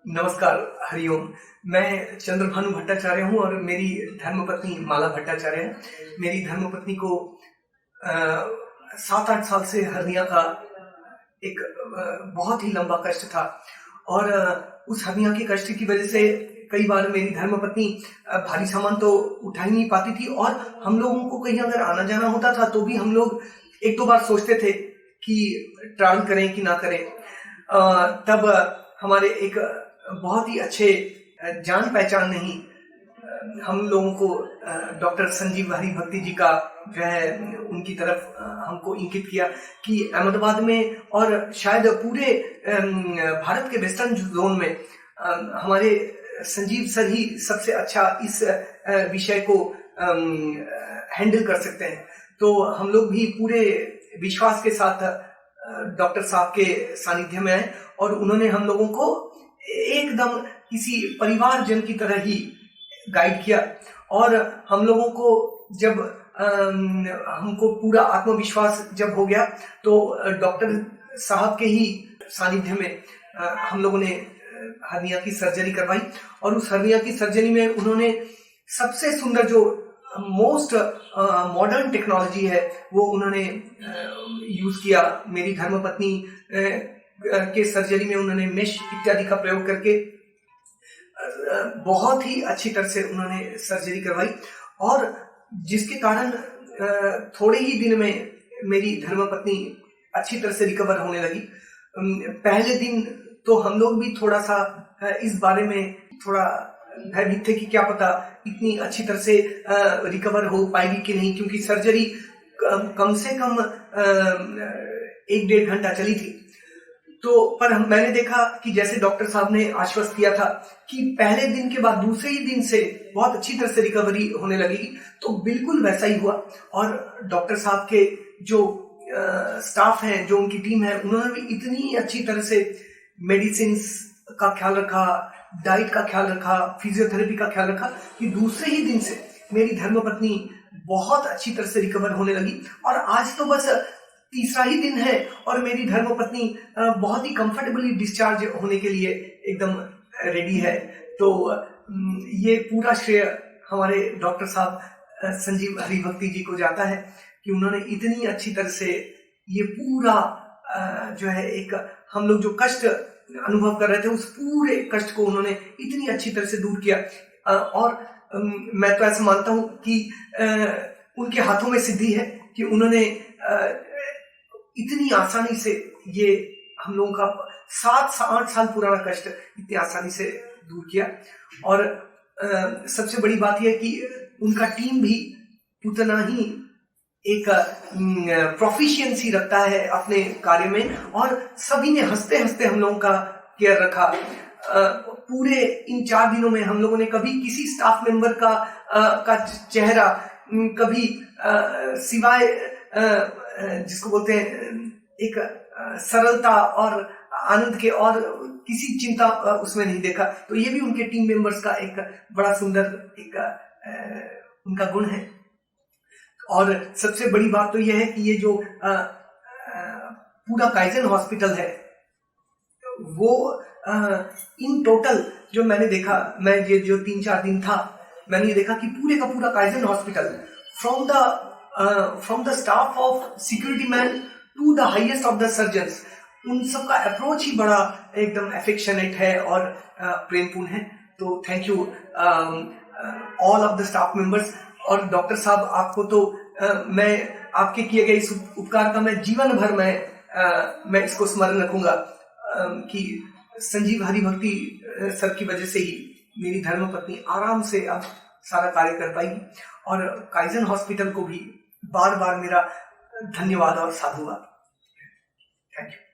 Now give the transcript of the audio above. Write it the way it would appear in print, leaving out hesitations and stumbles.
नमस्कार, हरिओम। मैं चंद्रभानु भट्टाचार्य हूँ और मेरी धर्मपत्नी माला भट्टाचार्य है। मेरी धर्मपत्नी को 7-8 साल से हर्निया का एक बहुत ही लंबा कष्ट था और उस हर्निया के कष्ट की वजह से कई बार मेरी धर्मपत्नी भारी सामान तो उठा ही नहीं पाती थी और हम लोगों को कहीं अगर आना जाना होता था तो भी हम लोग एक दो बार सोचते थे कि ट्रैवल करें कि ना करें। तब हमारे एक बहुत ही अच्छे जान पहचान नहीं हम लोगों को डॉक्टर संजीव हरिभक्ति जी का जो है उनकी तरफ हमको इंगित किया कि अहमदाबाद में और शायद पूरे भारत के वेस्टर्न जोन में हमारे संजीव सर ही सबसे अच्छा इस विषय को हैंडल कर सकते हैं। तो हम लोग भी पूरे विश्वास के साथ डॉक्टर साहब के सानिध्य में आए और उन्होंने हम लोगों को एकदम किसी परिवारजन की तरह ही गाइड किया और हम लोगों को जब हमको पूरा आत्मविश्वास जब हो गया तो डॉक्टर साहब के ही सानिध्य में हम लोगों ने हर्निया की सर्जरी करवाई और उस हर्निया की सर्जरी में उन्होंने सबसे सुंदर जो मोस्ट मॉडर्न टेक्नोलॉजी है वो उन्होंने यूज किया। मेरी धर्मपत्नी के सर्जरी में उन्होंने मेश इत्यादि का प्रयोग करके बहुत ही अच्छी तरह से उन्होंने सर्जरी करवाई और जिसके कारण थोड़े ही दिन में मेरी धर्मपत्नी अच्छी तरह से रिकवर होने लगी। पहले दिन तो हम लोग भी थोड़ा सा इस बारे में थोड़ा भयभीत थे कि क्या पता इतनी अच्छी तरह से रिकवर हो पाएगी कि नहीं, क्योंकि सर्जरी कम से कम 1-1.5 घंटा चली थी। तो पर मैंने देखा कि जैसे डॉक्टर साहब ने आश्वस्त किया था कि पहले दिन के बाद दूसरे ही दिन से बहुत अच्छी तरह से रिकवरी होने लगेगी, तो बिल्कुल वैसा ही हुआ। और डॉक्टर साहब के जो स्टाफ है, जो उनकी टीम है, उन्होंने भी इतनी अच्छी तरह से मेडिसिन का ख्याल रखा, डाइट का ख्याल रखा, फिजियोथेरेपी का ख्याल रखा कि दूसरे ही दिन से मेरी धर्मपत्नी बहुत अच्छी तरह से रिकवर होने लगी। और आज तो बस तीसरा ही दिन है और मेरी धर्मपत्नी बहुत ही कंफर्टेबली डिस्चार्ज होने के लिए एकदम रेडी है। तो ये पूरा श्रेय हमारे डॉक्टर साहब संजीव हरिभक्ति जी को जाता है कि उन्होंने इतनी अच्छी तरह से ये पूरा जो है एक हम लोग जो कष्ट अनुभव कर रहे थे उस पूरे कष्ट को उन्होंने इतनी अच्छी तरह से दूर किया। और मैं तो ऐसा मानता हूँ कि उनके हाथों में सिद्धि है कि उन्होंने इतनी आसानी से ये हम लोगों का 7-8 साल पुराना कष्ट इतनी आसानी से दूर किया। और सबसे बड़ी बात यह कि उनका टीम भी उतना ही एक प्रोफिशिएंसी रखता है अपने कार्य में और सभी ने हंसते हंसते हम लोगों का केयर रखा। पूरे इन 4 दिनों में हम लोगों ने कभी किसी स्टाफ मेंबर का चेहरा कभी सिवाय जिसको बोलते हैं एक सरलता और आनंद के और किसी चिंता उसमें नहीं देखा। तो ये भी उनके टीम मेंबर्स का एक बड़ा सुंदर एक उनका गुण है। और सबसे बड़ी बात तो यह है कि ये जो पूरा काइजन हॉस्पिटल है वो इन टोटल जो मैंने देखा, मैं ये जो 3-4 दिन था, मैंने ये देखा कि पूरे का पूरा kaizen hospital from the staff of security man to the highest of the surgeons, उन सब का अप्रोच ही बड़ा एकदम एफेक्शनेट है और प्रेमपूर्ण है। तो thank you all of the staff members. और डॉक्टर साहब आपको तो मैं आपके किए गए इस उपकार का मैं जीवन भर मैं इसको स्मरण रखूंगा कि संजीव हरिभक्ति सर की वजह से ही मेरी धर्मपत्नी आराम से अब सारा कार्य कर पाएगी। और काइजन हॉस्पिटल को भी बार बार मेरा धन्यवाद और साधुवाद। Thank you.